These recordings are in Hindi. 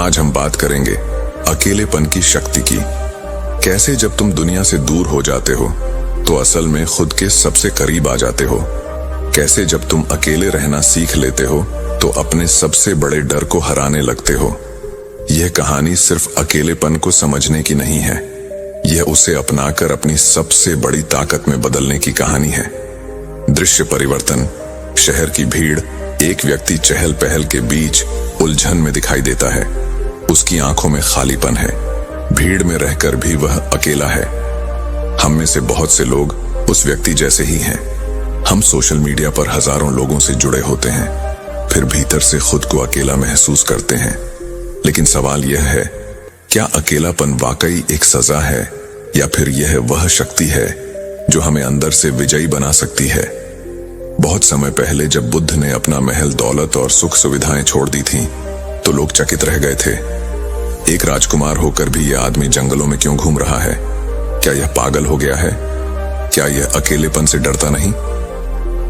आज हम बात करेंगे अकेलेपन की शक्ति की। कैसे जब तुम दुनिया से दूर हो जाते हो तो असल में खुद के सबसे करीब आ जाते हो। कैसे जब तुम अकेले रहना सीख लेते हो तो अपने सबसे बड़े डर को हराने लगते हो। यह कहानी सिर्फ अकेलेपन को समझने की नहीं है, यह उसे अपनाकर अपनी सबसे बड़ी ताकत में बदलने की कहानी है। दृश्य परिवर्तन। शहर की भीड़ एक व्यक्ति चहल पहल के बीच उलझन में दिखाई देता है। उसकी आंखों में खालीपन है। भीड़ में रहकर भी वह अकेला है। हम में से बहुत से लोग उस व्यक्ति जैसे ही हैं। हम सोशल मीडिया पर हजारों लोगों से जुड़े होते हैं, फिर भीतर से खुद को अकेला महसूस करते हैं। लेकिन सवाल यह है, क्या अकेलापन वाकई एक सजा है या फिर यह वह शक्ति है जो हमें अंदर से विजयी बना सकती है? बहुत समय पहले जब बुद्ध ने अपना महल, दौलत और सुख सुविधाएं छोड़ दी थीं, तो लोग चकित रह गए थे। एक राजकुमार होकर भी यह आदमी जंगलों में क्यों घूम रहा है? क्या यह पागल हो गया है? क्या यह अकेलेपन से डरता नहीं?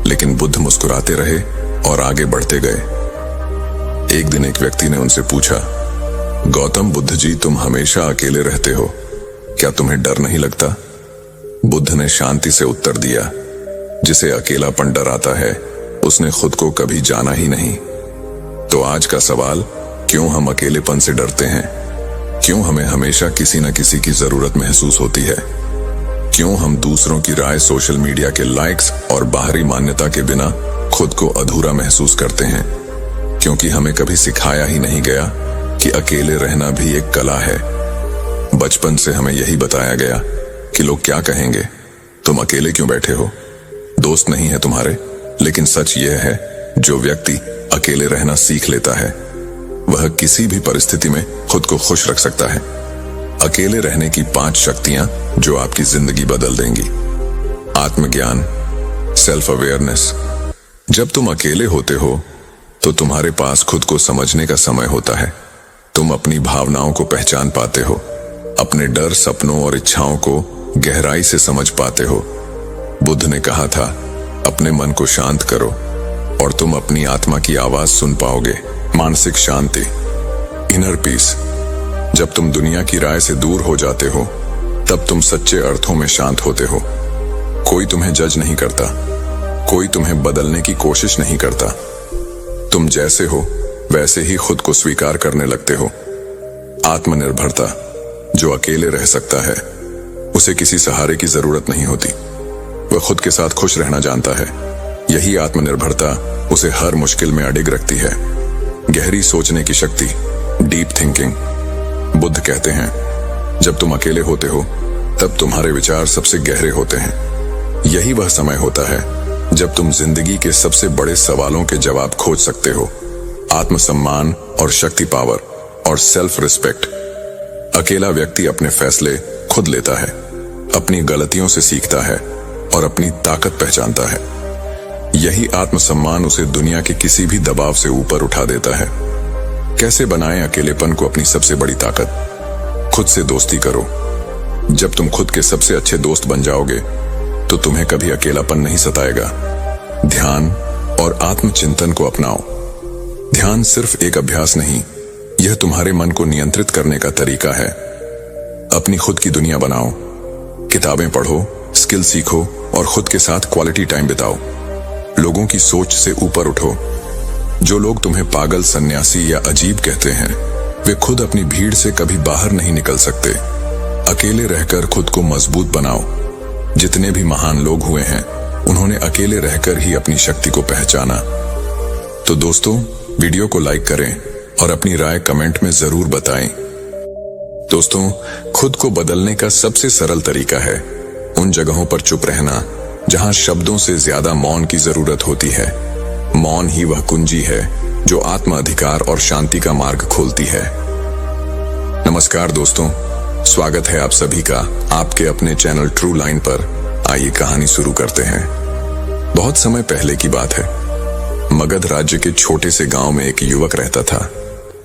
लेकिन बुद्ध मुस्कुराते रहे और आगे बढ़ते गए। एक दिन एक व्यक्ति ने उनसे पूछा, गौतम बुद्ध जी, तुम हमेशा अकेले रहते हो, क्या तुम्हें डर नहीं लगता? बुद्ध ने शांति से उत्तर दिया, जिसे अकेलापन डराता है उसने खुद को कभी जाना ही नहीं। तो आज का सवाल, क्यों हम अकेलेपन से डरते हैं? क्यों हमें हमेशा किसी न किसी की जरूरत महसूस होती है? क्यों हम दूसरों की राय, सोशल मीडिया के लाइक्स और बाहरी मान्यता के बिना खुद को अधूरा महसूस करते हैं? क्योंकि हमें कभी सिखाया ही नहीं गया कि अकेले रहना भी एक कला है। बचपन से हमें यही बताया गया कि लोग क्या कहेंगे, तुम अकेले क्यों बैठे हो, दोस्त नहीं है तुम्हारे। लेकिन सच यह है, जो व्यक्ति अकेले रहना सीख लेता है वह किसी भी परिस्थिति में खुद को खुश रख सकता है। अकेले रहने की 5 शक्तियां जो आपकी जिंदगी बदल देंगी। आत्मज्ञान, सेल्फ अवेयरनेस। जब तुम अकेले होते हो तो तुम्हारे पास खुद को समझने का समय होता है। तुम अपनी भावनाओं को पहचान पाते हो, अपने डर, सपनों और इच्छाओं को गहराई से समझ पाते हो। बुद्ध ने कहा था, अपने मन को शांत करो और तुम अपनी आत्मा की आवाज सुन पाओगे। मानसिक शांति, इनर पीस। जब तुम दुनिया की राय से दूर हो जाते हो तब तुम सच्चे अर्थों में शांत होते हो। कोई तुम्हें जज नहीं करता, कोई तुम्हें बदलने की कोशिश नहीं करता। तुम जैसे हो वैसे ही खुद को स्वीकार करने लगते हो। आत्मनिर्भरता। जो अकेले रह सकता है उसे किसी सहारे की जरूरत नहीं होती। वह खुद के साथ खुश रहना जानता है। यही आत्मनिर्भरता उसे हर मुश्किल में अडिग रखती है। गहरी सोचने की शक्ति, डीप थिंकिंग। बुद्ध कहते हैं, जब तुम अकेले होते हो तब तुम्हारे विचार सबसे गहरे होते हैं। यही वह समय होता है जब तुम जिंदगी के सबसे बड़े सवालों के जवाब खोज सकते हो। आत्मसम्मान और शक्ति, पावर और सेल्फ रिस्पेक्ट। अकेला व्यक्ति अपने फैसले खुद लेता है, अपनी गलतियों से सीखता है और अपनी ताकत पहचानता है। यही आत्मसम्मान उसे दुनिया के किसी भी दबाव से ऊपर उठा देता है। कैसे बनाएं अकेलेपन को अपनी सबसे बड़ी ताकत? खुद से दोस्ती करो। जब तुम खुद के सबसे अच्छे दोस्त बन जाओगे तो तुम्हें कभी अकेलापन नहीं सताएगा। ध्यान और आत्मचिंतन को अपनाओ। ध्यान सिर्फ एक अभ्यास नहीं, यह तुम्हारे मन को नियंत्रित करने का तरीका है। अपनी खुद की दुनिया बनाओ। किताबें पढ़ो, स्किल सीखो और खुद के साथ क्वालिटी टाइम बिताओ। लोगों की सोच से ऊपर उठो। जो लोग तुम्हें पागल, सन्यासी या अजीब कहते हैं, वे खुद अपनी भीड़ से कभी बाहर नहीं निकल सकते। अकेले रहकर खुद को मजबूत बनाओ। जितने भी महान लोग हुए हैं, उन्होंने अकेले रहकर ही अपनी शक्ति को पहचाना। तो दोस्तों, वीडियो को लाइक करें और अपनी राय कमेंट में जरूर बताएं। दोस्तों, खुद को बदलने का सबसे सरल तरीका है उन जगहों पर चुप रहना जहां शब्दों से ज्यादा मौन की जरूरत होती है। मौन ही वह कुंजी है जो आत्म अधिकार और शांति का मार्ग खोलती है। नमस्कार दोस्तों, स्वागत है आप सभी का आपके अपने चैनल ट्रू लाइन पर। आइए कहानी शुरू करते हैं। बहुत समय पहले की बात है। मगध राज्य के छोटे से गांव में एक युवक रहता था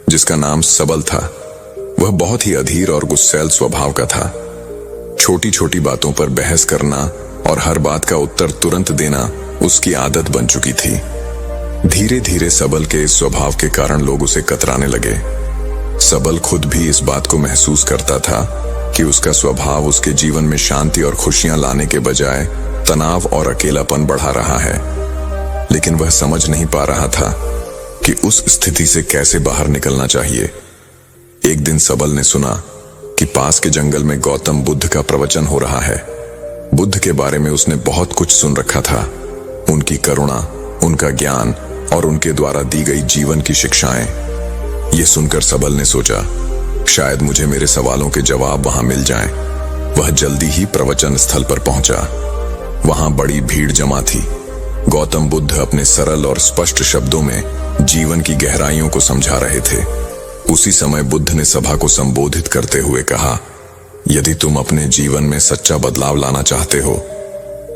जिसका नाम सबल था। वह बहुत ही अधीर और गुस्सैल स्वभाव का था। छोटी छोटी बातों पर बहस करना और हर बात का उत्तर तुरंत देना उसकी आदत बन चुकी थी। धीरे धीरे सबल के इस स्वभाव के कारण लोग उसे कतराने लगे। सबल खुद भी इस बात को महसूस करता था कि उसका स्वभाव उसके जीवन में शांति और खुशियां लाने के बजाय तनाव और अकेलापन बढ़ा रहा है, लेकिन वह समझ नहीं पा रहा था कि उस स्थिति से कैसे बाहर निकलना चाहिए। एक दिन सबल ने सुना कि पास के जंगल में गौतम बुद्ध का प्रवचन हो रहा है। बुद्ध के बारे में उसने बहुत कुछ सुन रखा था, उनकी करुणा, उनका ज्ञान और उनके द्वारा दी गई जीवन की शिक्षाएं। ये सुनकर सबल ने सोचा, शायद मुझे मेरे सवालों के जवाब वहां मिल जाएं। वह जल्दी ही प्रवचन स्थल पर पहुंचा। वहां बड़ी भीड़ जमा थी। गौतम बुद्ध अपने सरल और स्पष्ट शब्दों में जीवन की गहराइयों को समझा रहे थे। उसी समय बुद्ध ने सभा को संबोधित करते हुए कहा, यदि तुम अपने जीवन में सच्चा बदलाव लाना चाहते हो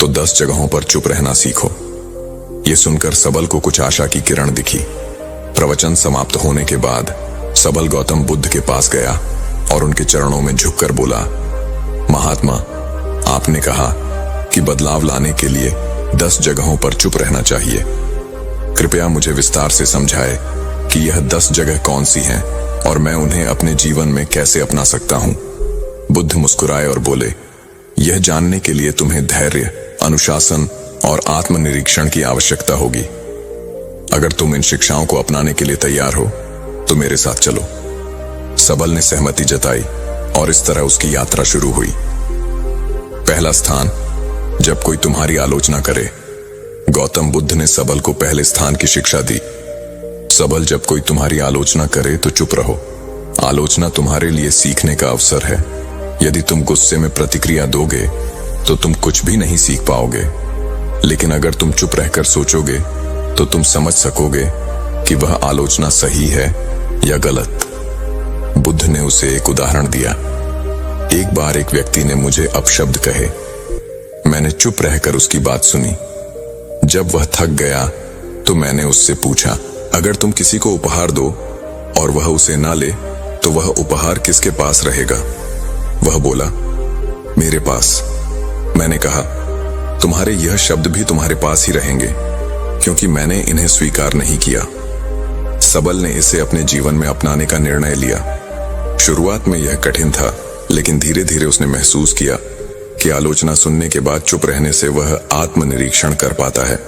तो 10 जगहों पर चुप रहना सीखो। ये सुनकर सबल को कुछ आशा की किरण दिखी। प्रवचन समाप्त होने के बाद सबल गौतम बुद्ध के पास गया और उनके चरणों में झुककर बोला, महात्मा, आपने कहा कि बदलाव लाने के लिए 10 जगहों पर चुप रहना चाहिए। कृपया मुझे विस्तार से समझाएं कि यह 10 जगह कौन सी हैं और मैं उन्हें अपने जीवन में कैसे अपना सकता हूं। बुद्ध मुस्कुराए और बोले, यह जानने के लिए तुम्हें धैर्य, अनुशासन और आत्मनिरीक्षण की आवश्यकता होगी। अगर तुम इन शिक्षाओं को अपनाने के लिए तैयार हो तो मेरे साथ चलो। सबल ने सहमति जताई और इस तरह उसकी यात्रा शुरू हुई। पहला स्थान, जब कोई तुम्हारी आलोचना करे। गौतम बुद्ध ने सबल को पहले स्थान की शिक्षा दी। सबल, जब कोई तुम्हारी आलोचना करे तो चुप रहो। आलोचना तुम्हारे लिए सीखने का अवसर है। यदि तुम गुस्से में प्रतिक्रिया दोगे तो तुम कुछ भी नहीं सीख पाओगे, लेकिन अगर तुम चुप रहकर सोचोगे तो तुम समझ सकोगे कि वह आलोचना सही है या गलत। बुद्ध ने उसे एक उदाहरण दिया। एक बार एक व्यक्ति ने मुझे अपशब्द कहे। मैंने चुप रहकर उसकी बात सुनी। जब वह थक गया तो मैंने उससे पूछा, अगर तुम किसी को उपहार दो और वह उसे ना ले तो वह उपहार किसके पास रहेगा? वह बोला, मेरे पास। मैंने कहा, तुम्हारे यह शब्द भी तुम्हारे पास ही रहेंगे क्योंकि मैंने इन्हें स्वीकार नहीं किया। सबल ने इसे अपने जीवन में अपनाने का निर्णय लिया। शुरुआत में यह कठिन था, लेकिन धीरे धीरे उसने महसूस किया कि आलोचना सुनने के बाद चुप रहने से वह आत्मनिरीक्षण कर पाता है।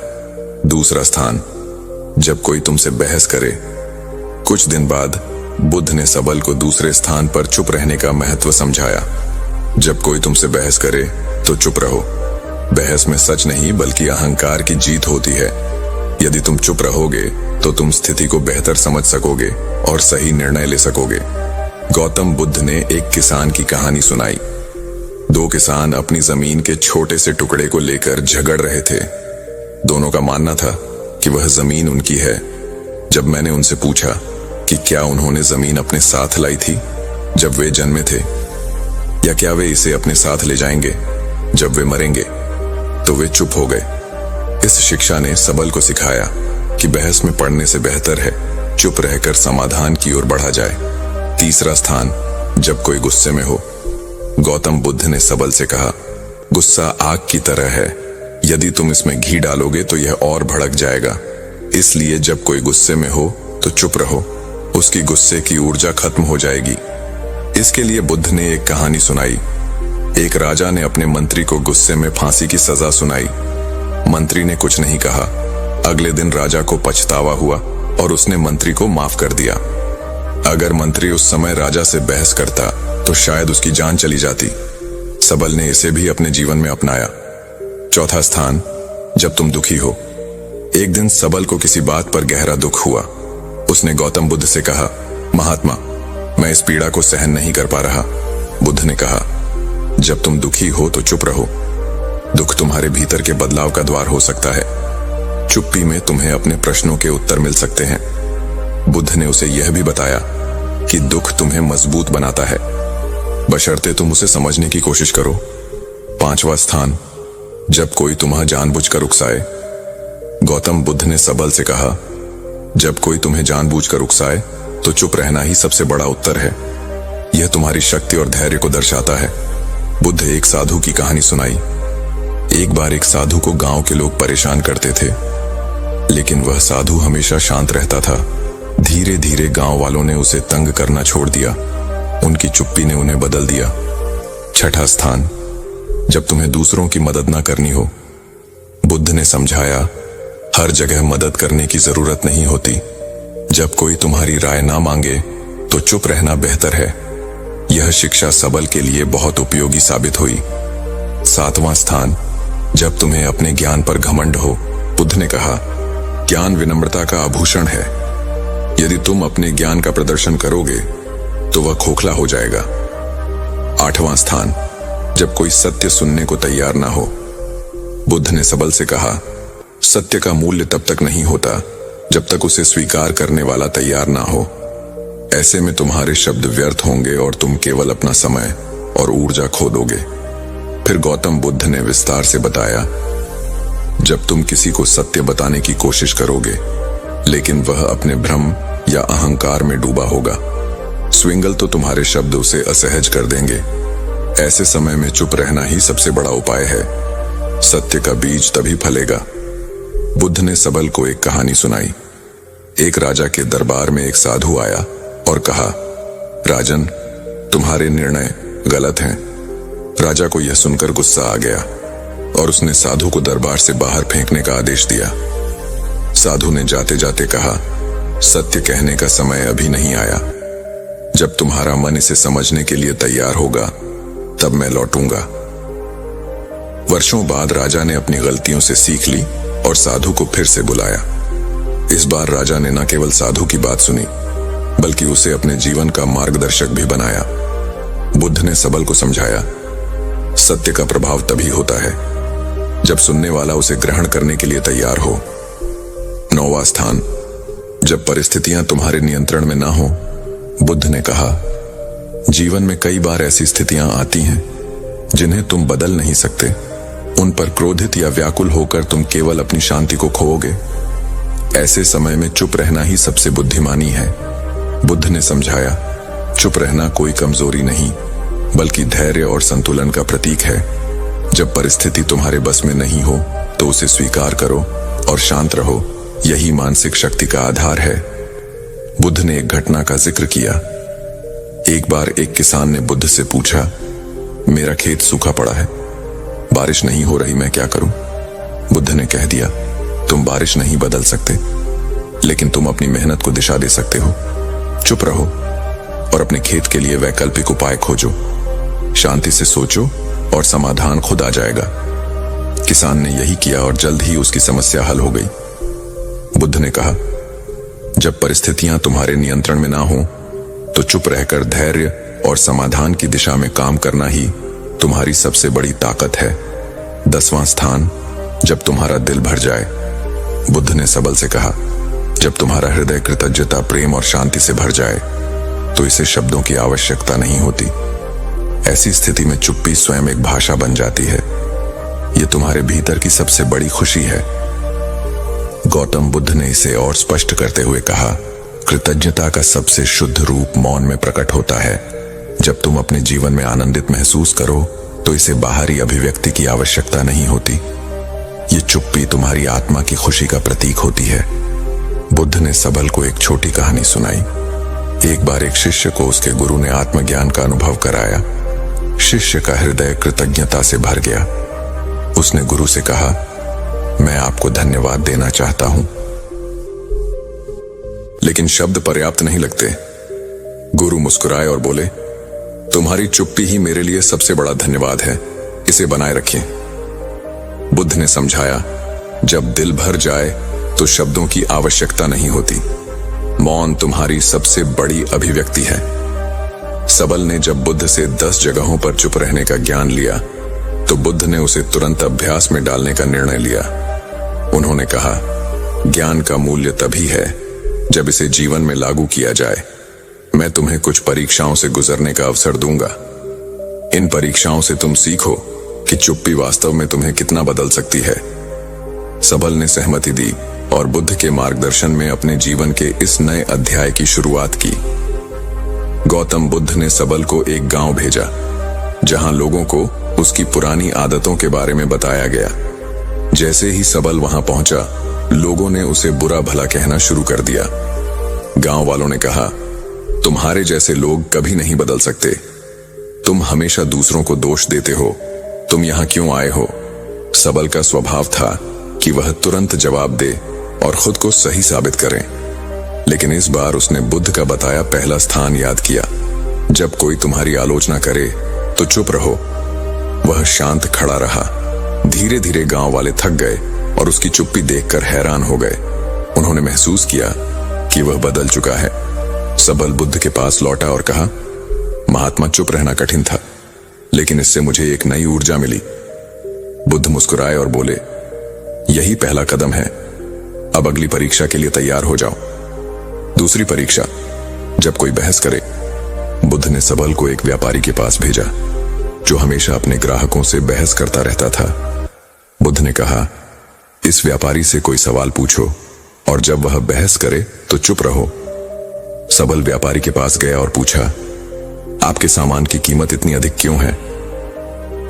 दूसरा स्थान, जब कोई तुमसे बहस करे। कुछ दिन बाद बुद्ध ने सबल को दूसरे स्थान पर चुप रहने का महत्व समझाया। जब कोई तुमसे बहस करे तो चुप रहो। बहस में सच नहीं बल्कि अहंकार की जीत होती है। यदि तुम चुप रहोगे तो तुम स्थिति को बेहतर समझ सकोगे और सही निर्णय ले सकोगे। गौतम बुद्ध ने एक किसान की कहानी सुनाई। 2 किसान अपनी जमीन के छोटे से टुकड़े को लेकर झगड़ रहे थे। दोनों का मानना था कि वह जमीन उनकी है। जब मैंने उनसे पूछा कि क्या उन्होंने जमीन अपने साथ लाई थी जब वे जन्मे थे, या क्या वे इसे अपने साथ ले जाएंगे जब वे मरेंगे, तो वे चुप हो गए। इस शिक्षा ने सबल को सिखाया कि बहस में पड़ने से बेहतर है चुप रहकर समाधान की ओर बढ़ा जाए। तीसरा स्थान, जब कोई गुस्से में हो। गौतम बुद्ध ने सबल से कहा, गुस्सा आग की तरह है। यदि तुम इसमें घी डालोगे तो यह और भड़क जाएगा। इसलिए जब कोई गुस्से में हो तो चुप रहो, उसकी गुस्से की ऊर्जा खत्म हो जाएगी। इसके लिए बुद्ध ने एक कहानी सुनाई। एक राजा ने अपने मंत्री को गुस्से में फांसी की सजा सुनाई। मंत्री ने कुछ नहीं कहा। अगले दिन राजा को पछतावा हुआ और उसने मंत्री को माफ कर दिया। अगर मंत्री उस समय राजा से बहस करता तो शायद उसकी जान चली जाती। सबल ने इसे भी अपने जीवन में अपनाया। चौथा स्थान, जब तुम दुखी हो। एक दिन सबल को किसी बात पर गहरा दुख हुआ। उसने गौतम बुद्ध से कहा, महात्मा, मैं इस पीड़ा को सहन नहीं कर पा रहा। बुद्ध ने कहा, जब तुम दुखी हो तो चुप रहो। दुख तुम्हारे भीतर के बदलाव का द्वार हो सकता है। चुप्पी में तुम्हें अपने प्रश्नों के उत्तर मिल सकते हैं। बुद्ध ने उसे यह भी बताया कि दुख तुम्हें मजबूत बनाता है, बशर्ते तुम उसे समझने की कोशिश करो। पांचवा स्थान, जब कोई तुम्हें जानबूझकर उकसाए। गौतम बुद्ध ने सबल से कहा, जब कोई तुम्हें जानबूझकर उकसाए तो चुप रहना ही सबसे बड़ा उत्तर है। यह तुम्हारी शक्ति और धैर्य को दर्शाता है। बुद्ध एक साधु की कहानी सुनाई। एक बार एक साधु को गांव के लोग परेशान करते थे, लेकिन वह साधु हमेशा शांत रहता था, धीरे धीरे गांव वालों ने उसे तंग करना छोड़ दिया। उनकी चुप्पी ने उन्हें बदल दिया। छठा स्थान, जब तुम्हें दूसरों की मदद ना करनी हो। बुद्ध ने समझाया, हर जगह मदद करने की जरूरत नहीं होती। जब कोई तुम्हारी राय ना मांगे तो चुप रहना बेहतर है। यह शिक्षा सबल के लिए बहुत उपयोगी साबित हुई। सातवां स्थान, जब तुम्हें अपने ज्ञान पर घमंड हो। बुद्ध ने कहा, ज्ञान विनम्रता का आभूषण है। यदि तुम अपने ज्ञान का प्रदर्शन करोगे तो वह खोखला हो जाएगा। आठवां स्थान, जब कोई सत्य सुनने को तैयार ना हो। बुद्ध ने सबल से कहा, सत्य का मूल्य तब तक नहीं होता जब तक उसे स्वीकार करने वाला तैयार ना हो। ऐसे में तुम्हारे शब्द व्यर्थ होंगे और तुम केवल अपना समय और ऊर्जा खो दोगे। फिर गौतम बुद्ध ने विस्तार से बताया, जब तुम किसी को सत्य बताने की कोशिश करोगे लेकिन वह अपने भ्रम या अहंकार में डूबा होगा, स्विंगल तो तुम्हारे शब्द उसे असहज कर देंगे। ऐसे समय में चुप रहना ही सबसे बड़ा उपाय है। सत्य का बीज तभी फलेगा। बुद्ध ने सबल को एक कहानी सुनाई। एक राजा के दरबार में एक साधु आया और कहा, राजन, तुम्हारे निर्णय गलत हैं। राजा को यह सुनकर गुस्सा आ गया और उसने साधु को दरबार से बाहर फेंकने का आदेश दिया। साधु ने जाते जाते कहा, सत्य कहने का समय अभी नहीं आया। जब तुम्हारा मन इसे समझने के लिए तैयार होगा तब मैं लौटूंगा। वर्षों बाद राजा ने अपनी गलतियों से सीख ली और साधु को फिर से बुलाया। इस बार राजा ने न केवल साधु की बात सुनी बल्कि उसे अपने जीवन का मार्गदर्शक भी बनाया। बुद्ध ने सबल को समझाया, सत्य का प्रभाव तभी होता है जब सुनने वाला उसे ग्रहण करने के लिए तैयार हो। नौवां स्थान, जब परिस्थितियां तुम्हारे नियंत्रण में ना हो। बुद्ध ने कहा, जीवन में कई बार ऐसी स्थितियां आती हैं जिन्हें तुम बदल नहीं सकते। उन पर क्रोधित या व्याकुल होकर तुम केवल अपनी शांति को खोओगे। ऐसे समय में चुप रहना ही सबसे बुद्धिमानी है। बुद्ध ने समझाया, चुप रहना कोई कमजोरी नहीं बल्कि धैर्य और संतुलन का प्रतीक है। जब परिस्थिति तुम्हारे बस में नहीं हो तो उसे स्वीकार करो और शांत रहो। यही मानसिक शक्ति का आधार है। बुद्ध ने एक घटना का जिक्र किया। एक बार एक किसान ने बुद्ध से पूछा, मेरा खेत सूखा पड़ा है, बारिश नहीं हो रही, मैं क्या करूं? बुद्ध ने कह दिया, तुम बारिश नहीं बदल सकते लेकिन तुम अपनी मेहनत को दिशा दे सकते हो। चुप रहो और अपने खेत के लिए वैकल्पिक उपाय खोजो। शांति से सोचो और समाधान खुद आ जाएगा। किसान ने यही किया और जल्द ही उसकी समस्या हल हो गई। बुद्ध ने कहा, जब परिस्थितियां तुम्हारे नियंत्रण में ना हो तो चुप रहकर धैर्य और समाधान की दिशा में काम करना ही तुम्हारी सबसे बड़ी ताकत है। 10वां स्थान, जब तुम्हारा दिल भर जाए। बुद्ध ने सबल से कहा, जब तुम्हारा हृदय कृतज्ञता, प्रेम और शांति से भर जाए तो इसे शब्दों की आवश्यकता नहीं होती। ऐसी स्थिति में चुप्पी स्वयं एक भाषा बन जाती है। यह तुम्हारे भीतर की सबसे बड़ी खुशी है। गौतम बुद्ध ने इसे और स्पष्ट करते हुए कहा, कृतज्ञता का सबसे शुद्ध रूप मौन में प्रकट होता है। जब तुम अपने जीवन में आनंदित महसूस करो तो इसे बाहरी अभिव्यक्ति की आवश्यकता नहीं होती। ये चुप्पी तुम्हारी आत्मा की खुशी का प्रतीक होती है। बुद्ध ने सबल को एक छोटी कहानी सुनाई। एक बार एक शिष्य को उसके गुरु ने आत्मज्ञान का अनुभव कराया। शिष्य का हृदय कृतज्ञता से भर गया। उसने गुरु से कहा, मैं आपको धन्यवाद देना चाहता हूं लेकिन शब्द पर्याप्त नहीं लगते। गुरु मुस्कुराए और बोले, तुम्हारी चुप्पी ही मेरे लिए सबसे बड़ा धन्यवाद है, इसे बनाए रखिए। बुद्ध ने समझाया, जब दिल भर जाए तो शब्दों की आवश्यकता नहीं होती। मौन तुम्हारी सबसे बड़ी अभिव्यक्ति है। सबल ने जब बुद्ध से 10 जगहों पर चुप रहने का ज्ञान लिया तो बुद्ध ने उसे तुरंत अभ्यास में डालने का निर्णय लिया। उन्होंने कहा, ज्ञान का मूल्य तभी है जब इसे जीवन में लागू किया जाए। मैं तुम्हें कुछ परीक्षाओं से गुजरने का अवसर दूंगा। इन परीक्षाओं से तुम सीखो कि चुप्पी वास्तव में तुम्हें कितना बदल सकती है। सबल ने सहमति दी और बुद्ध के मार्गदर्शन में अपने जीवन के इस नए अध्याय की शुरुआत की। गौतम बुद्ध ने सबल को एक गांव भेजा जहां लोगों को उसकी पुरानी आदतों के बारे में बताया गया। जैसे ही सबल वहां पहुंचा, लोगों ने उसे बुरा भला कहना शुरू कर दिया। गांव वालों ने कहा, तुम्हारे जैसे लोग कभी नहीं बदल सकते। तुम हमेशा दूसरों को दोष देते हो। तुम यहां क्यों आए हो? सबल का स्वभाव था कि वह तुरंत जवाब दे और खुद को सही साबित करे। लेकिन इस बार उसने बुद्ध का बताया पहला स्थान याद किया। जब कोई तुम्हारी आलोचना करे तो चुप रहो। वह शांत खड़ा रहा। धीरे धीरे गांव वाले थक गए और उसकी चुप्पी देखकर हैरान हो गए। उन्होंने महसूस किया कि वह बदल चुका है। सबल बुद्ध के पास लौटा और कहा, महात्मा, चुप रहना कठिन था, लेकिन इससे मुझे एक नई ऊर्जा मिली। बुद्ध मुस्कुराए और बोले, यही पहला कदम है। अब अगली परीक्षा के लिए तैयार हो जाओ। दूसरी परीक्षा, जब कोई बहस करे। बुद्ध ने सबल को एक व्यापारी के पास भेजा जो हमेशा अपने ग्राहकों से बहस करता रहता था। बुद्ध ने कहा, इस व्यापारी से कोई सवाल पूछो और जब वह बहस करे तो चुप रहो। सबल व्यापारी के पास गया और पूछा, आपके सामान की कीमत इतनी अधिक क्यों है?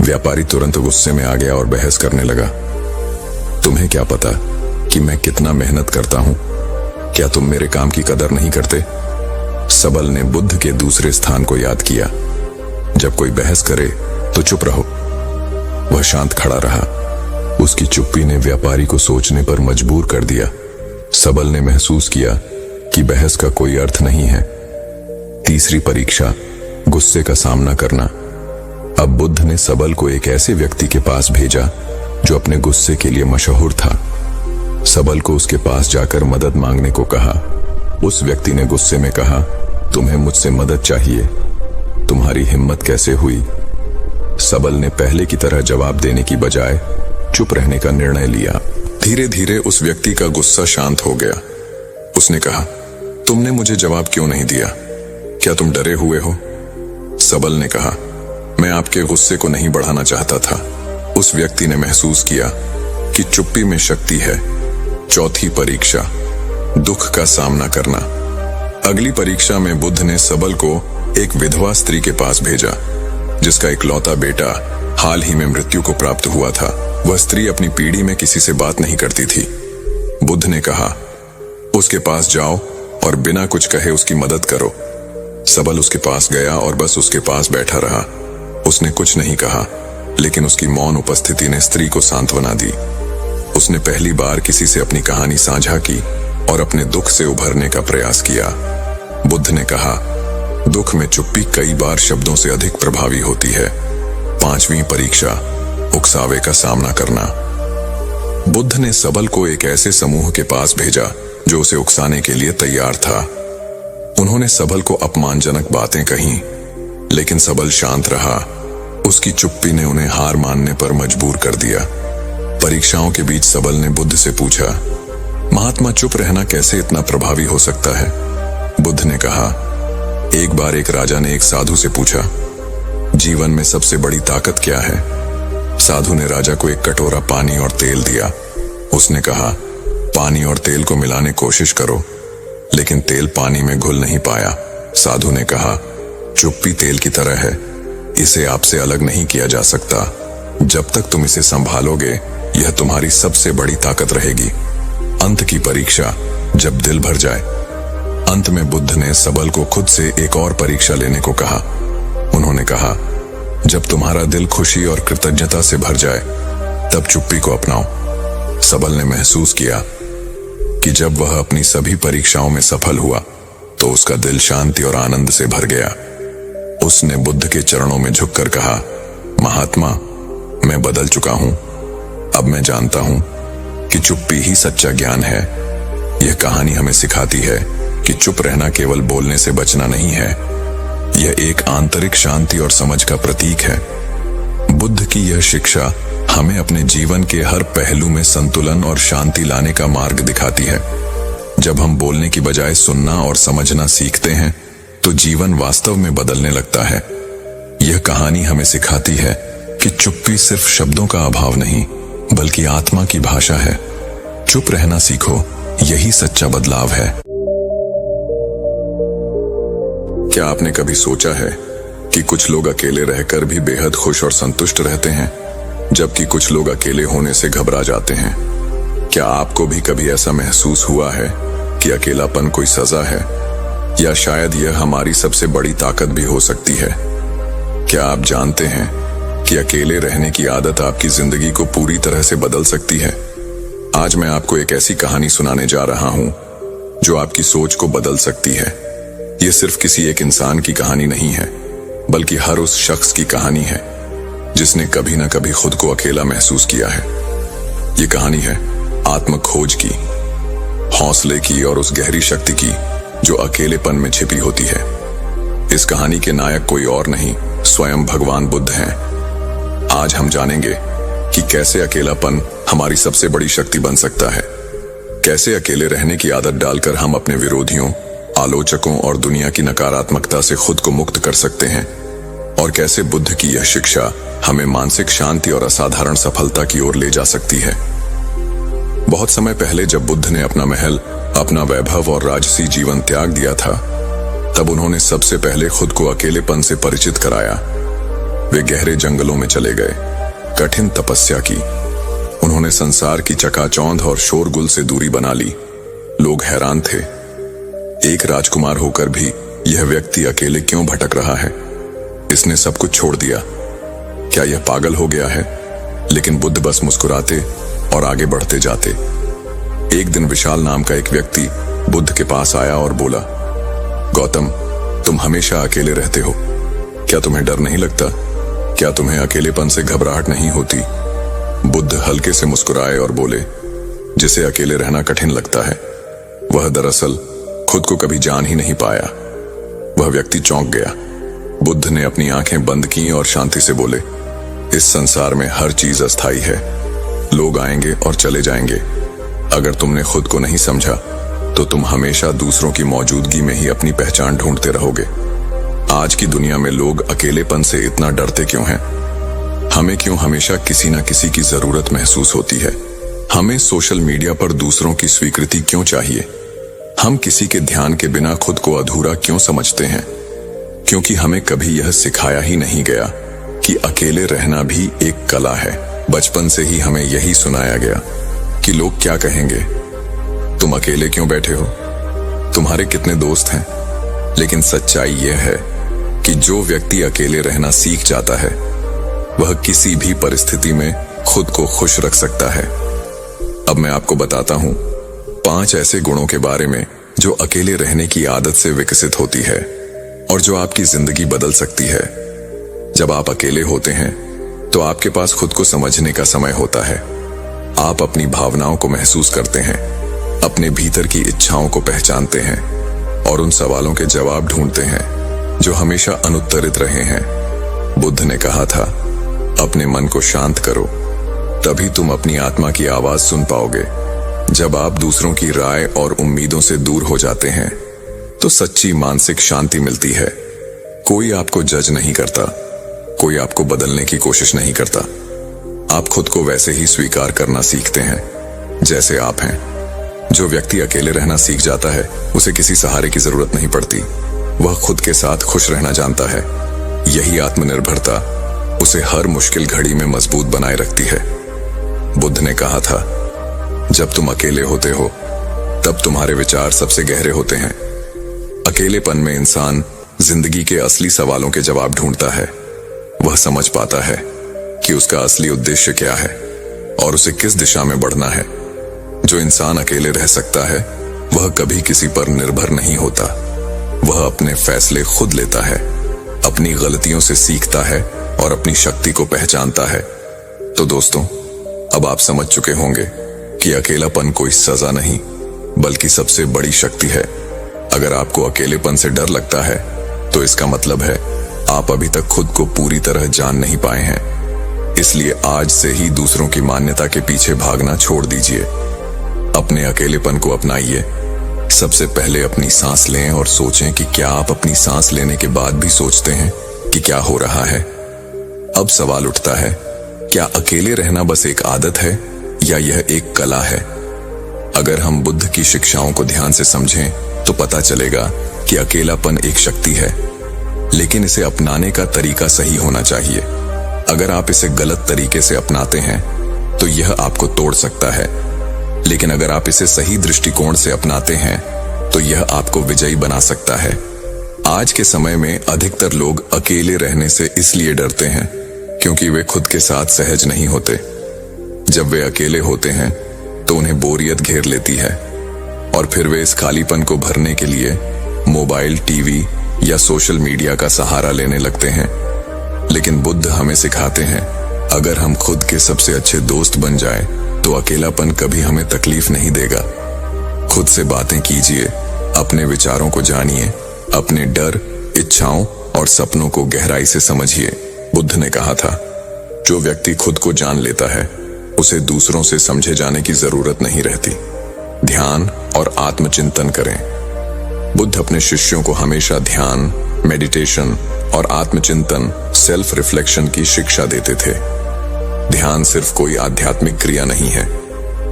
व्यापारी तुरंत गुस्से में आ गया और बहस करने लगा, तुम्हें क्या पता कि मैं कितना मेहनत करता हूं? क्या तुम मेरे काम की कदर नहीं करते? सबल ने बुद्ध के दूसरे स्थान को याद किया। जब कोई बहस करे तो चुप रहो। वह शांत खड़ा रहा। उसकी चुप्पी ने व्यापारी को सोचने पर मजबूर कर दिया। सबल ने महसूस किया कि बहस का कोई अर्थ नहीं है। तीसरी परीक्षा, गुस्से का सामना करना। अब बुद्ध ने सबल को एक ऐसे व्यक्ति के पास भेजा जो अपने गुस्से के लिए मशहूर था। सबल को उसके पास जाकर मदद मांगने को कहा। उस व्यक्ति ने गुस्से में कहा, तुम्हें मुझसे मदद चाहिए? तुम्हारी हिम्मत कैसे हुई? सबल ने पहले की तरह जवाब देने की बजाय चुप रहने का निर्णय लिया। धीरे धीरे उस व्यक्ति का गुस्सा शांत हो गया। उसने कहा, तुमने मुझे जवाब क्यों नहीं दिया? क्या तुम डरे हुए हो? सबल ने कहा, मैं आपके गुस्से को नहीं बढ़ाना चाहता था। उस व्यक्ति ने महसूस किया कि चुप्पी में शक्ति है। चौथी परीक्षा, दुख का सामना करना। अगली परीक्षा में बुद्ध ने सबल को एक विधवा स्त्री के पास भेजा जिसका इकलौता बेटा हाल ही में मृत्यु को प्राप्त हुआ था। वह स्त्री अपनी पीढ़ी में किसी से बात नहीं करती थी। बुद्ध ने कहा, उसके पास जाओ और बिना कुछ कहे उसकी मदद करो। सबल उसके पास गया और बस उसके पास बैठा रहा। उसने कुछ नहीं कहा, लेकिन उसकी मौन उपस्थिति ने स्त्री को सांत्वना दी। उसने पहली बार किसी से अपनी कहानी साझा की और अपने दुख से उभरने का प्रयास किया। बुद्ध ने कहा, दुख में चुप्पी कई बार शब्दों से अधिक प्रभावी होती है। पांचवी परीक्षा, उकसावे का सामना करना। बुद्ध ने सबल को एक ऐसे समूह के पास भेजा जो उसे उकसाने के लिए तैयार था। उन्होंने सबल को अपमानजनक बातें कहीं, लेकिन सबल शांत रहा। उसकी चुप्पी ने उन्हें हार मानने पर मजबूर कर दिया। परीक्षाओं के बीच सबल ने बुद्ध से पूछा, महात्मा, चुप रहना कैसे इतना प्रभावी हो सकता है? बुद्ध ने कहा, एक बार एक राजा ने एक साधु से पूछा, जीवन में सबसे बड़ी ताकत क्या है? साधु ने राजा को एक कटोरा पानी और तेल दिया। उसने कहा, पानी और तेल को मिलाने कोशिश करो, लेकिन तेल पानी में घुल नहीं पाया। साधु ने कहा, चुप्पी तेल की तरह है, इसे आपसे अलग नहीं किया जा सकता। जब तक तुम इसे संभालोगे, यह तुम्हारी सबसे बड़ी ताकत रहेगी। अंत की परीक्षा, जब दिल भर जाए। अंत में बुद्ध ने सबल को खुद से एक और परीक्षा लेने को कहा। उन्होंने कहा, जब तुम्हारा दिल खुशी और कृतज्ञता से भर जाए, तब चुप्पी को अपनाओ। सबल ने महसूस किया कि जब वह अपनी सभी परीक्षाओं में सफल हुआ तो उसका दिल शांति और आनंद से भर गया। उसने बुद्ध के चरणों में झुककर कहा, महात्मा, मैं बदल चुका हूं। अब मैं जानता हूं कि चुप्पी ही सच्चा ज्ञान है। यह कहानी हमें सिखाती है कि चुप रहना केवल बोलने से बचना नहीं है, यह एक आंतरिक शांति और समझ का प्रतीक है। बुद्ध की यह शिक्षा हमें अपने जीवन के हर पहलू में संतुलन और शांति लाने का मार्ग दिखाती है। जब हम बोलने की बजाय सुनना और समझना सीखते हैं तो जीवन वास्तव में बदलने लगता है। यह कहानी हमें सिखाती है कि चुप्पी सिर्फ शब्दों का अभाव नहीं, बल्कि आत्मा की भाषा है। चुप रहना सीखो, यही सच्चा बदलाव है। क्या आपने कभी सोचा है कि कुछ लोग अकेले रहकर भी बेहद खुश और संतुष्ट रहते हैं, जबकि कुछ लोग अकेले होने से घबरा जाते हैं? क्या आपको भी कभी ऐसा महसूस हुआ है कि अकेलापन कोई सजा है, या शायद यह हमारी सबसे बड़ी ताकत भी हो सकती है। क्या आप जानते हैं कि अकेले रहने की आदत आपकी जिंदगी को पूरी तरह से बदल सकती है? आज मैं आपको एक ऐसी कहानी सुनाने जा रहा हूं जो आपकी सोच को बदल सकती है। यह सिर्फ किसी एक इंसान की कहानी नहीं है, बल्कि हर उस शख्स की कहानी है जिसने कभी ना कभी खुद को अकेला महसूस किया है। ये कहानी है आत्म खोज की, हौसले की और उस गहरी शक्ति की जो अकेलेपन में छिपी होती है। इस कहानी के नायक कोई और नहीं, स्वयं भगवान बुद्ध हैं। आज हम जानेंगे कि कैसे अकेलापन हमारी सबसे बड़ी शक्ति बन सकता है, कैसे अकेले रहने की आदत डालकर हम अपने विरोधियों, आलोचकों और दुनिया की नकारात्मकता से खुद को मुक्त कर सकते हैं, और कैसे बुद्ध की यह शिक्षा हमें मानसिक शांति और असाधारण सफलता की ओर ले जा सकती है। बहुत समय पहले जब बुद्ध ने अपना महल, अपना वैभव और राजसी जीवन त्याग दिया था, तब उन्होंने सबसे पहले खुद को अकेलेपन से परिचित कराया। वे गहरे जंगलों में चले गए, कठिन तपस्या की। उन्होंने संसार की चकाचौंध और शोरगुल से दूरी बना ली। लोग हैरान थे, एक राजकुमार होकर भी यह व्यक्ति अकेले क्यों भटक रहा है? इसने सब कुछ छोड़ दिया, क्या यह पागल हो गया है? लेकिन बुद्ध बस मुस्कुराते और आगे बढ़ते जाते। एक दिन विशाल नाम का एक व्यक्ति बुद्ध के पास आया और बोला, गौतम, तुम हमेशा अकेले रहते हो, क्या तुम्हें डर नहीं लगता? क्या तुम्हें अकेलेपन से घबराहट नहीं होती? बुद्ध हल्के से मुस्कुराए और बोले, जिसे अकेले रहना कठिन लगता है, वह दरअसल खुद को कभी जान ही नहीं पाया। वह व्यक्ति चौंक गया। बुद्ध ने अपनी आंखें बंद की और शांति से बोले, इस संसार में हर चीज अस्थायी है, लोग आएंगे और चले जाएंगे। अगर तुमने खुद को नहीं समझा तो तुम हमेशा दूसरों की मौजूदगी में ही अपनी पहचान ढूंढते रहोगे। आज की दुनिया में लोग अकेलेपन से इतना डरते क्यों हैं? हमें क्यों हमेशा किसी न किसी की जरूरत महसूस होती है? हमें सोशल मीडिया पर दूसरों की स्वीकृति क्यों चाहिए? हम किसी के ध्यान के बिना खुद को अधूरा क्यों समझते हैं? क्योंकि हमें कभी यह सिखाया ही नहीं गया कि अकेले रहना भी एक कला है। बचपन से ही हमें यही सुनाया गया कि लोग क्या कहेंगे, तुम अकेले क्यों बैठे हो, तुम्हारे कितने दोस्त हैं। लेकिन सच्चाई यह है कि जो व्यक्ति अकेले रहना सीख जाता है, वह किसी भी परिस्थिति में खुद को खुश रख सकता है। अब मैं आपको बताता हूं 5 ऐसे गुणों के बारे में जो अकेले रहने की आदत से विकसित होती है और जो आपकी जिंदगी बदल सकती है। जब आप अकेले होते हैं तो आपके पास खुद को समझने का समय होता है। आप अपनी भावनाओं को महसूस करते हैं, अपने भीतर की इच्छाओं को पहचानते हैं और उन सवालों के जवाब ढूंढते हैं जो हमेशा अनुत्तरित रहे हैं। बुद्ध ने कहा था, अपने मन को शांत करो, तभी तुम अपनी आत्मा की आवाज सुन पाओगे। जब आप दूसरों की राय और उम्मीदों से दूर हो जाते हैं तो सच्ची मानसिक शांति मिलती है। कोई आपको जज नहीं करता, कोई आपको बदलने की कोशिश नहीं करता। आप खुद को वैसे ही स्वीकार करना सीखते हैं जैसे आप हैं। जो व्यक्ति अकेले रहना सीख जाता है, उसे किसी सहारे की जरूरत नहीं पड़ती। वह खुद के साथ खुश रहना जानता है। यही आत्मनिर्भरता उसे हर मुश्किल घड़ी में मजबूत बनाए रखती है। बुद्ध ने कहा था, जब तुम अकेले होते हो तब तुम्हारे विचार सबसे गहरे होते हैं। अकेलेपन में इंसान जिंदगी के असली सवालों के जवाब ढूंढता है। वह समझ पाता है कि उसका असली उद्देश्य क्या है और उसे किस दिशा में बढ़ना है। जो इंसान अकेले रह सकता है, वह कभी किसी पर निर्भर नहीं होता। वह अपने फैसले खुद लेता है, अपनी गलतियों से सीखता है और अपनी शक्ति को पहचानता है। तो दोस्तों, अब आप समझ चुके होंगे कि अकेलापन कोई सजा नहीं, बल्कि सबसे बड़ी शक्ति है। अगर आपको अकेलेपन से डर लगता है, तो इसका मतलब है आप अभी तक खुद को पूरी तरह जान नहीं पाए हैं। इसलिए आज से ही दूसरों की मान्यता के पीछे भागना छोड़ दीजिए। अपने अकेलेपन को अपनाइए। सबसे पहले अपनी सांस लें और सोचें कि क्या आप अपनी सांस लेने के बाद भी सोचते हैं कि क्या हो रहा है। अब सवाल उठता है, क्या अकेले रहना बस एक आदत है या यह एक कला है? अगर हम बुद्ध की शिक्षाओं को ध्यान से समझें तो पता चलेगा कि अकेलापन एक शक्ति है, लेकिन इसे अपनाने का तरीका सही होना चाहिए। अगर आप इसे गलत तरीके से अपनाते हैं तो यह आपको तोड़ सकता है। लेकिन अगर आप इसे सही दृष्टिकोण से अपनाते हैं तो यह आपको विजयी बना सकता है। आज के समय में अधिकतर लोग अकेले रहने से इसलिए डरते हैं क्योंकि वे खुद के साथ सहज नहीं होते। जब वे अकेले होते हैं तो उन्हें बोरियत घेर लेती है और फिर वे इस खालीपन को भरने के लिए मोबाइल, टीवी या सोशल मीडिया का सहारा लेने लगते हैं। लेकिन बुद्ध हमें सिखाते हैं, अगर हम खुद के सबसे अच्छे दोस्त बन जाएं, तो अकेलापन कभी हमें तकलीफ नहीं देगा। खुद से बातें कीजिए, अपने विचारों को जानिए, अपने डर, इच्छाओं और सपनों को गहराई से समझिए। बुद्ध ने कहा था, जो व्यक्ति खुद को जान लेता है उसे दूसरों से समझे जाने की जरूरत नहीं रहती। ध्यान और आत्मचिंतन करें। बुद्ध अपने शिष्यों को हमेशा ध्यान, मेडिटेशन और आत्मचिंतन, सेल्फ रिफ्लेक्शन की शिक्षा देते थे। ध्यान सिर्फ कोई आध्यात्मिक क्रिया नहीं है,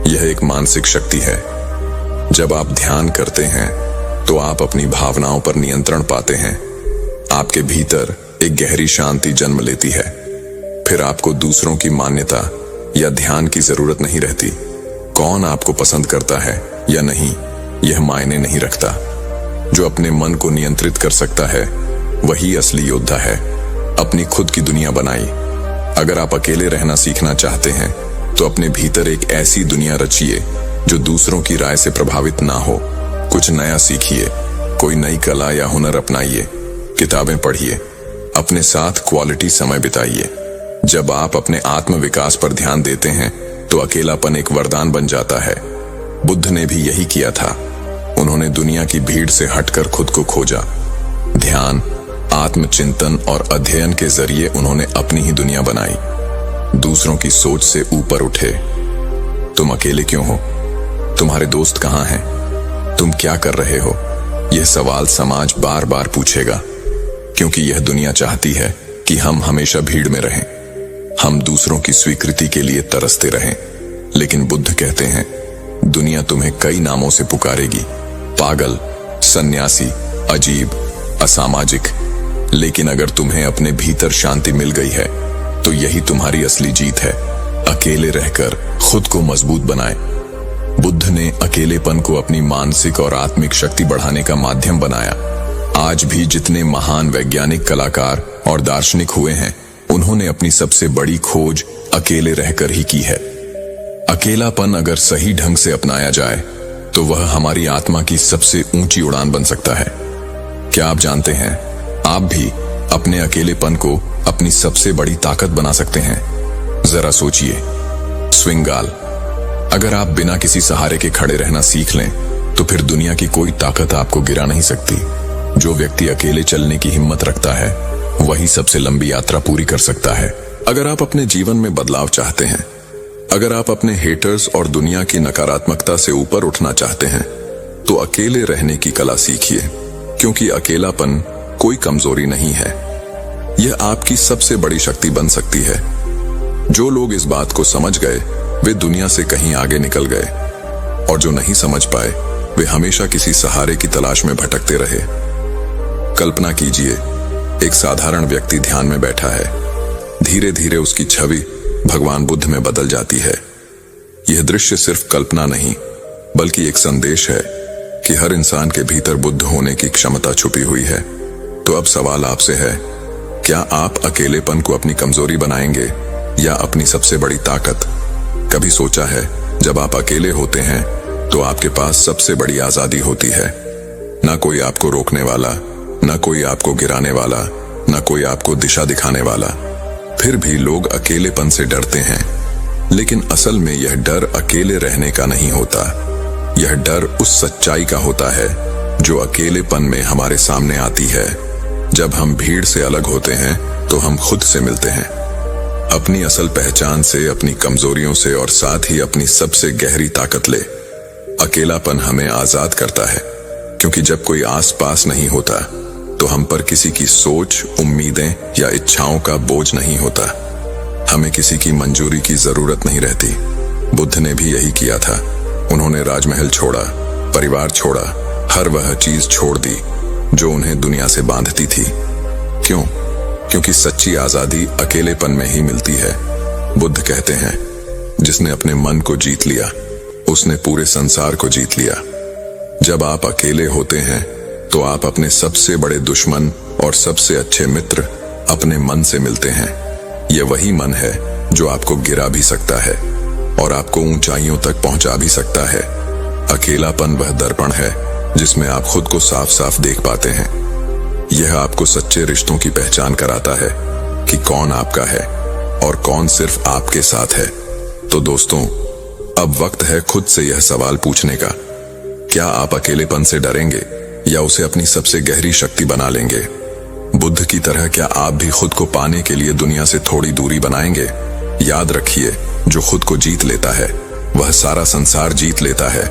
यह एक मानसिक शक्ति है। जब आप ध्यान करते हैं तो आप अपनी भावनाओं पर नियंत्रण पाते हैं। आपके भीतर एक गहरी शांति जन्म लेती है। फिर आपको दूसरों की मान्यता या ध्यान की जरूरत नहीं रहती। कौन आपको पसंद करता है या नहीं, यह मायने नहीं रखता। जो अपने मन को नियंत्रित कर सकता है वही असली योद्धा है। अपनी खुद की दुनिया बनाई। अगर आप अकेले रहना सीखना चाहते हैं तो अपने भीतर एक ऐसी दुनिया रचिए जो दूसरों की राय से प्रभावित ना हो। कुछ नया सीखिए, कोई नई कला या हुनर अपनाइए, किताबें पढ़िए, अपने साथ क्वालिटी समय बिताइए। जब आप अपने आत्म विकास पर ध्यान देते हैं तो अकेलापन एक वरदान बन जाता है। बुद्ध ने भी यही किया था। उन्होंने दुनिया की भीड़ से हटकर खुद को खोजा। ध्यान, आत्मचिंतन और अध्ययन के जरिए उन्होंने अपनी ही दुनिया बनाई। दूसरों की सोच से ऊपर उठे। तुम अकेले क्यों हो? तुम्हारे दोस्त कहाँ हैं? तुम क्या कर रहे हो? यह सवाल समाज बार बार पूछेगा, क्योंकि यह दुनिया चाहती है कि हम हमेशा भीड़ में रहें। हम दूसरों की स्वीकृति के लिए तरसते रहें। लेकिन बुद्ध कहते हैं, दुनिया तुम्हें कई नामों से पुकारेगी, पागल, सन्यासी, अजीब, असामाजिक। लेकिन अगर तुम्हें अपने भीतर शांति मिल गई है तो यही तुम्हारी असली जीत है। अकेले रहकर खुद को मजबूत बनाए। बुद्ध ने अकेलेपन को अपनी मानसिक और आत्मिक शक्ति बढ़ाने का माध्यम बनाया। आज भी जितने महान वैज्ञानिक, कलाकार और दार्शनिक हुए हैं, उन्होंने अपनी सबसे बड़ी खोज अकेले रहकर ही की है। अकेलापन अगर सही ढंग से अपनाया जाए तो वह हमारी आत्मा की सबसे ऊंची उड़ान बन सकता है। क्या आप जानते हैं, आप भी अपने अकेलेपन को अपनी सबसे बड़ी ताकत बना सकते हैं? जरा सोचिए, स्विंगाल। अगर आप बिना किसी सहारे के खड़े रहना सीख लें तो फिर दुनिया की कोई ताकत आपको गिरा नहीं सकती। जो व्यक्ति अकेले चलने की हिम्मत रखता है वही सबसे लंबी यात्रा पूरी कर सकता है। अगर आप अपने जीवन में बदलाव चाहते हैं, अगर आप अपने हेटर्स और दुनिया की नकारात्मकता से ऊपर उठना चाहते हैं, तो अकेले रहने की कला सीखिए, क्योंकि अकेलापन कोई कमजोरी नहीं है, यह आपकी सबसे बड़ी शक्ति बन सकती है। जो लोग इस बात को समझ गए वे दुनिया से कहीं आगे निकल गए, और जो नहीं समझ पाए वे हमेशा किसी सहारे की तलाश में भटकते रहे। कल्पना कीजिए, एक साधारण व्यक्ति ध्यान में बैठा है। धीरे धीरे उसकी छवि भगवान बुद्ध में बदल जाती है। यह दृश्य सिर्फ कल्पना नहीं बल्कि एक संदेश है कि हर इंसान के भीतर बुद्ध होने की क्षमता छुपी हुई है। तो अब सवाल आपसे है, क्या आप अकेलेपन को अपनी कमजोरी बनाएंगे या अपनी सबसे बड़ी ताकत? कभी सोचा है, जब आप अकेले होते हैं तो आपके पास सबसे बड़ी आजादी होती है। ना कोई आपको रोकने वाला, ना कोई आपको गिराने वाला, ना कोई आपको दिशा दिखाने वाला। फिर भी लोग अकेलेपन से डरते हैं, लेकिन असल में यह डर अकेले रहने का नहीं होता। यह डर उस सच्चाई का होता है जो अकेलेपन में हमारे सामने आती है। जब हम भीड़ से अलग होते हैं तो हम खुद से मिलते हैं, अपनी असल पहचान से, अपनी कमजोरियों से और साथ ही अपनी सबसे गहरी ताकत ले। अकेलापन हमें आजाद करता है, क्योंकि जब कोई आस पास नहीं होता तो हम पर किसी की सोच, उम्मीदें या इच्छाओं का बोझ नहीं होता। हमें किसी की मंजूरी की जरूरत नहीं रहती। बुद्ध ने भी यही किया था। उन्होंने राजमहल छोड़ा, परिवार छोड़ा, हर वह चीज छोड़ दी जो उन्हें दुनिया से बांधती थी। क्यों? क्योंकि सच्ची आजादी अकेलेपन में ही मिलती है। बुद्ध कहते हैं, जिसने अपने मन को जीत लिया उसने पूरे संसार को जीत लिया। जब आप अकेले होते हैं तो आप अपने सबसे बड़े दुश्मन और सबसे अच्छे मित्र अपने मन से मिलते हैं। यह वही मन है जो आपको गिरा भी सकता है और आपको ऊंचाइयों तक पहुंचा भी सकता है। अकेलापन वह दर्पण है जिसमें आप खुद को साफ साफ देख पाते हैं। यह आपको सच्चे रिश्तों की पहचान कराता है कि कौन आपका है और कौन सिर्फ आपके साथ है। तो दोस्तों, अब वक्त है खुद से यह सवाल पूछने का, क्या आप अकेलेपन से डरेंगे या उसे अपनी सबसे गहरी शक्ति बना लेंगे? बुद्ध की तरह क्या आप भी खुद को पाने के लिए दुनिया से थोड़ी दूरी बनाएंगे? याद रखिए, जो खुद को जीत लेता है वह सारा संसार जीत लेता है।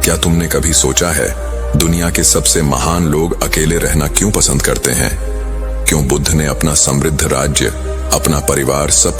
क्या तुमने कभी सोचा है दुनिया के सबसे महान लोग अकेले रहना क्यों पसंद करते हैं? क्यों बुद्ध ने अपना समृद्ध राज्य, अपना परिवार सब